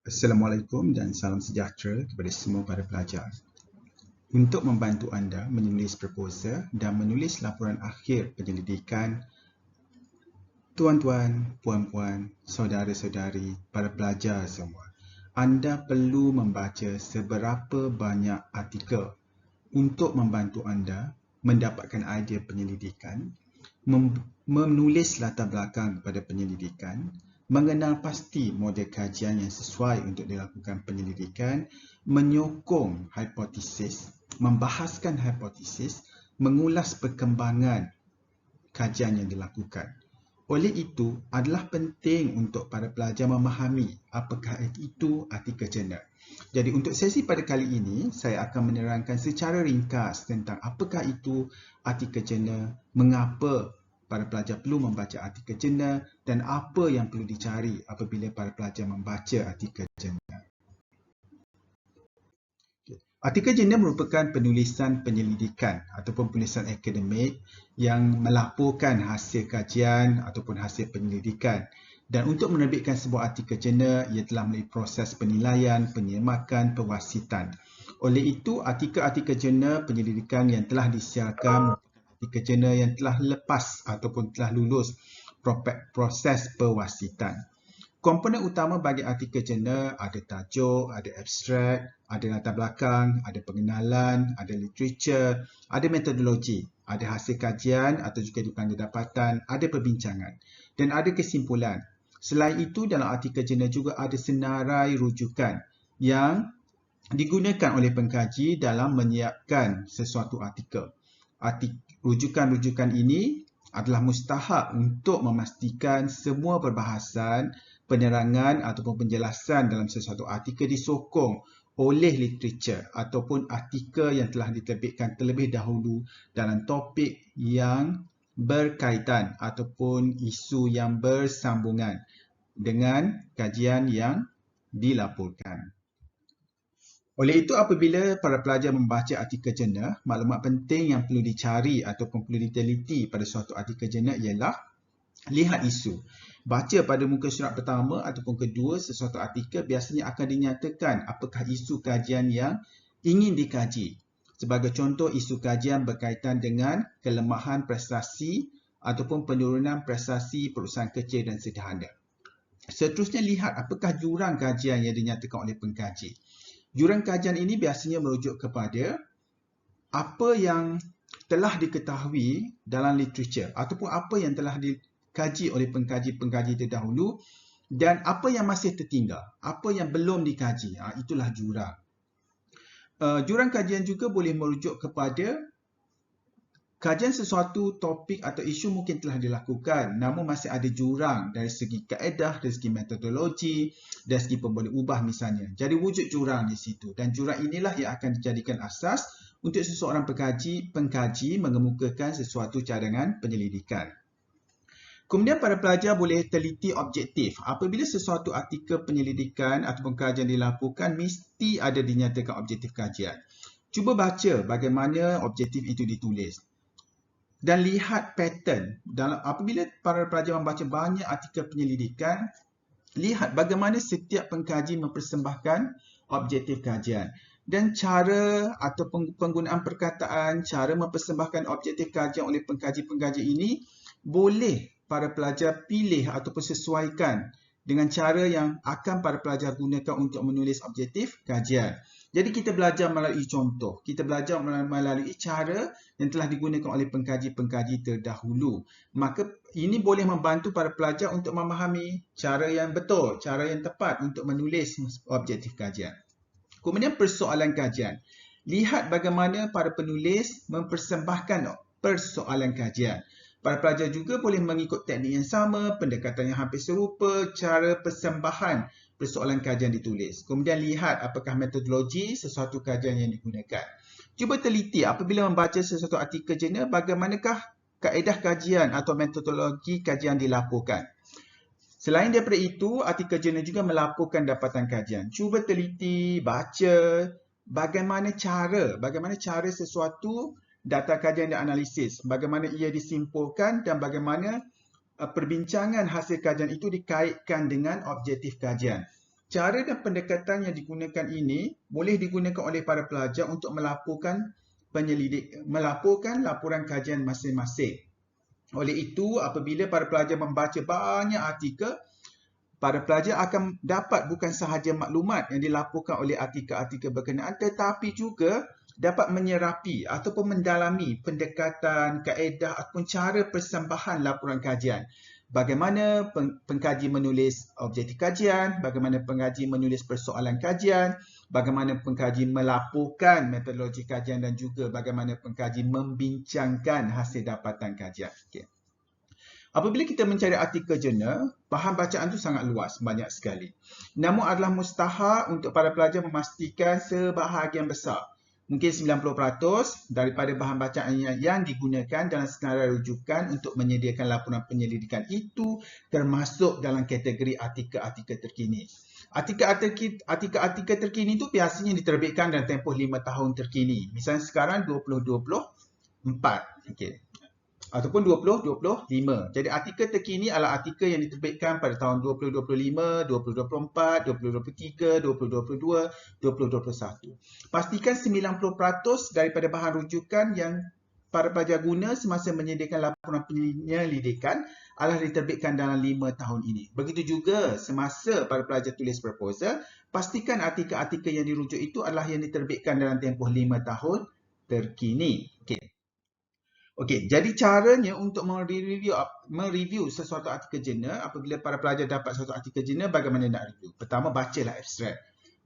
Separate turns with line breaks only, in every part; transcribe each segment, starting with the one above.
Assalamualaikum dan salam sejahtera kepada semua para pelajar. Untuk membantu anda menulis proposal dan menulis laporan akhir penyelidikan, tuan-tuan, puan-puan, saudara-saudari, para pelajar semua, anda perlu membaca seberapa banyak artikel untuk membantu anda mendapatkan idea penyelidikan, menulis latar belakang kepada penyelidikan, mengenal pasti model kajian yang sesuai untuk dilakukan penyelidikan, menyokong hipotesis, membahaskan hipotesis, mengulas perkembangan kajian yang dilakukan. Oleh itu, adalah penting untuk para pelajar memahami apakah itu artikel jurnal. Jadi untuk sesi pada kali ini, saya akan menerangkan secara ringkas tentang apakah itu artikel jurnal, mengapa para pelajar perlu membaca artikel jurnal dan apa yang perlu dicari apabila para pelajar membaca artikel jurnal. Artikel jurnal merupakan penulisan penyelidikan ataupun penulisan akademik yang melaporkan hasil kajian ataupun hasil penyelidikan. Dan untuk menerbitkan sebuah artikel jurnal, ia telah melalui proses penilaian, penyemakan, pewasitan. Oleh itu, artikel-artikel jurnal penyelidikan yang telah disiarkan merupakan artikel jurnal yang telah lepas ataupun telah lulus proses pewasitan. Komponen utama bagi artikel jurnal ada tajuk, ada abstrak, ada latar belakang, ada pengenalan, ada literature, ada metodologi, ada hasil kajian atau juga dipanggil dapatan, ada perbincangan dan ada kesimpulan. Selain itu, dalam artikel jurnal juga ada senarai rujukan yang digunakan oleh pengkaji dalam menyiapkan sesuatu artikel. Rujukan-rujukan ini adalah mustahak untuk memastikan semua perbahasan, penerangan ataupun penjelasan dalam sesuatu artikel disokong oleh literature ataupun artikel yang telah diterbitkan terlebih dahulu dalam topik yang berkaitan ataupun isu yang bersambungan dengan kajian yang dilaporkan. Oleh itu, apabila para pelajar membaca artikel jurnal, maklumat penting yang perlu dicari ataupun perlu diteliti pada suatu artikel jurnal ialah lihat isu. Baca pada muka surat pertama ataupun kedua sesuatu artikel biasanya akan dinyatakan apakah isu kajian yang ingin dikaji. Sebagai contoh, isu kajian berkaitan dengan kelemahan prestasi ataupun penurunan prestasi perusahaan kecil dan sederhana. Seterusnya, lihat apakah jurang kajian yang dinyatakan oleh pengkaji. Jurang kajian ini biasanya merujuk kepada apa yang telah diketahui dalam literature ataupun apa yang telah dikaji oleh pengkaji-pengkaji terdahulu dan apa yang masih tertinggal, apa yang belum dikaji. Itulah jurang. Jurang kajian juga boleh merujuk kepada kajian sesuatu topik atau isu mungkin telah dilakukan namun masih ada jurang dari segi kaedah, dari segi metodologi, dari segi pemboleh ubah misalnya. Jadi wujud jurang di situ dan jurang inilah yang akan dijadikan asas untuk seseorang pengkaji mengemukakan sesuatu cadangan penyelidikan. Kemudian para pelajar boleh teliti objektif. Apabila sesuatu artikel penyelidikan ataupun kajian dilakukan, mesti ada dinyatakan objektif kajian. Cuba baca bagaimana objektif itu ditulis. Dan lihat pattern. Apabila para pelajar membaca banyak artikel penyelidikan, lihat bagaimana setiap pengkaji mempersembahkan objektif kajian. Dan cara atau penggunaan perkataan, cara mempersembahkan objektif kajian oleh pengkaji-pengkaji ini boleh para pelajar pilih ataupun sesuaikan dengan cara yang akan para pelajar gunakan untuk menulis objektif kajian. Jadi kita belajar melalui contoh, kita belajar melalui cara yang telah digunakan oleh pengkaji-pengkaji terdahulu. Maka ini boleh membantu para pelajar untuk memahami cara yang betul, cara yang tepat untuk menulis objektif kajian. Kemudian persoalan kajian. Lihat bagaimana para penulis mempersembahkan persoalan kajian. Para pelajar juga boleh mengikut teknik yang sama, pendekatan yang hampir serupa, cara persembahan persoalan kajian ditulis. Kemudian lihat apakah metodologi sesuatu kajian yang digunakan. Cuba teliti apabila membaca sesuatu artikel jurnal, bagaimanakah kaedah kajian atau metodologi kajian dilaporkan. Selain daripada itu, artikel jurnal juga melaporkan dapatan kajian. Cuba teliti, baca bagaimana cara sesuatu data kajian dan analisis, bagaimana ia disimpulkan dan bagaimana perbincangan hasil kajian itu dikaitkan dengan objektif kajian. cara dan pendekatan yang digunakan ini boleh digunakan oleh para pelajar untuk melaporkan laporan kajian masing-masing. Oleh itu, apabila para pelajar membaca banyak artikel, para pelajar akan dapat bukan sahaja maklumat yang dilaporkan oleh artikel-artikel berkenaan, tetapi juga dapat menyerapi ataupun mendalami pendekatan, kaedah ataupun cara persembahan laporan kajian. Bagaimana pengkaji menulis objektif kajian, bagaimana pengkaji menulis persoalan kajian, bagaimana pengkaji melaporkan metodologi kajian dan juga bagaimana pengkaji membincangkan hasil dapatan kajian. Okay. Apabila kita mencari artikel jurnal, bahan bacaan itu sangat luas, banyak sekali. Namun adalah mustahil untuk para pelajar memastikan sebahagian besar, mungkin 90% daripada bahan bacaan yang digunakan dalam senarai rujukan untuk menyediakan laporan penyelidikan itu termasuk dalam kategori artikel-artikel terkini. Artikel-artikel terkini itu biasanya diterbitkan dalam tempoh 5 tahun terkini. Misalnya sekarang 2024. Okay. Ataupun 2025. Jadi artikel terkini adalah artikel yang diterbitkan pada tahun 2025, 2024, 2023, 2022, 2021. Pastikan 90% daripada bahan rujukan yang para pelajar guna semasa menyediakan laporan penyelidikan adalah diterbitkan dalam 5 tahun ini. Begitu juga semasa para pelajar tulis proposal, pastikan artikel-artikel yang dirujuk itu adalah yang diterbitkan dalam tempoh 5 tahun terkini. Okey. Okey, jadi caranya untuk mereview sesuatu artikel jurnal, apabila para pelajar dapat suatu artikel jurnal, bagaimana nak review? Pertama, bacalah abstrak.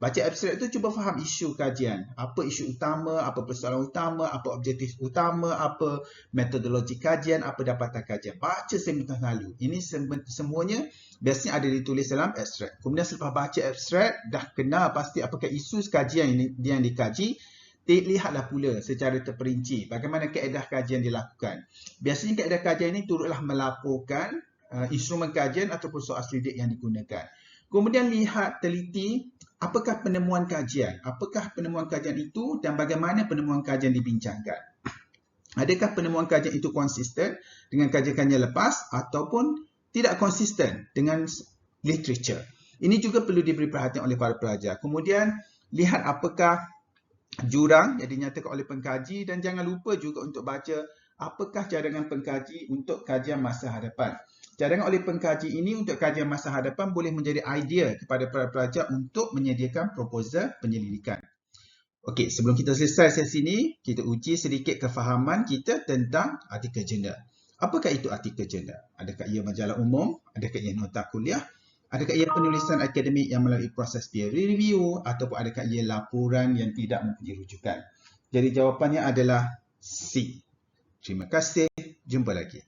Baca abstrak itu cuba faham isu kajian. Apa isu utama, apa persoalan utama, apa objektif utama, apa metodologi kajian, apa dapatan kajian. Baca seminit lalu. Ini semuanya biasanya ada ditulis dalam abstrak. Kemudian selepas baca abstrak, dah kenal pasti apakah isu kajian yang dikaji, lihatlah pula secara terperinci bagaimana kaedah kajian dilakukan. Biasanya kaedah kajian ini turutlah melaporkan instrumen kajian ataupun soal selidik yang digunakan. Kemudian lihat, teliti apakah penemuan kajian, itu dan bagaimana penemuan kajian dibincangkan. Adakah penemuan kajian itu konsisten dengan kajian-kajian lepas ataupun tidak konsisten dengan literature. Ini juga perlu diberi perhatian oleh para pelajar. Kemudian lihat apakah jurang yang dinyatakan oleh pengkaji dan jangan lupa juga untuk baca apakah cadangan pengkaji untuk kajian masa hadapan. Cadangan oleh pengkaji ini untuk kajian masa hadapan boleh menjadi idea kepada para pelajar untuk menyediakan proposal penyelidikan. Okey, sebelum kita selesai sesi ini, kita uji sedikit kefahaman kita tentang artikel jurnal. Apakah itu artikel jurnal? Adakah ia majalah umum? Adakah ia nota kuliah? Adakah ia penulisan akademik yang melalui proses peer review ataupun adakah ia laporan yang tidak mempunyai rujukan? Jadi jawapannya adalah C. Terima kasih. Jumpa lagi.